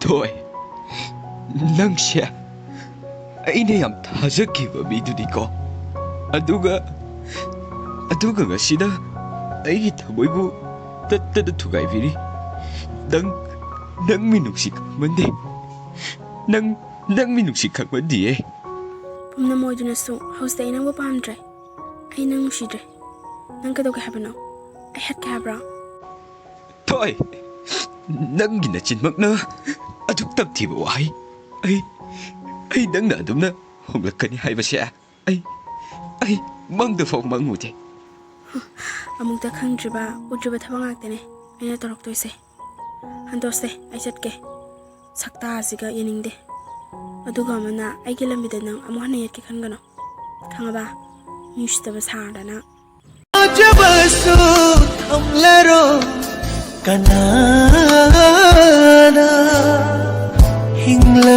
thôi nâng xe ấy này làm thà rất kỳ vợ bị tôi đi co aduga ngasida ấy thà bối bu tất tất thu gai vì đi nâng mình nục xịt vấn đề nâng mình nục xịt khác vấn đề Pumna moi du na su house day nang wapam dre ai nang nushi dre nang kado ka habano ai hat ka habra thôi nâng gina chin mak na aduk tam thi ba wai ai nâng na dum na hong lakani hai ba sha ai mang de phong mang mu je amuk ta khang driba udriba thabang ak tene aina torok toise hando se ai chat ke sakta asiga yening de aduga mana ai ge lambi de nang amwa ne yet ke khan gano khanga ba news ta ba sa da na ajabasu amlaro kanana hingla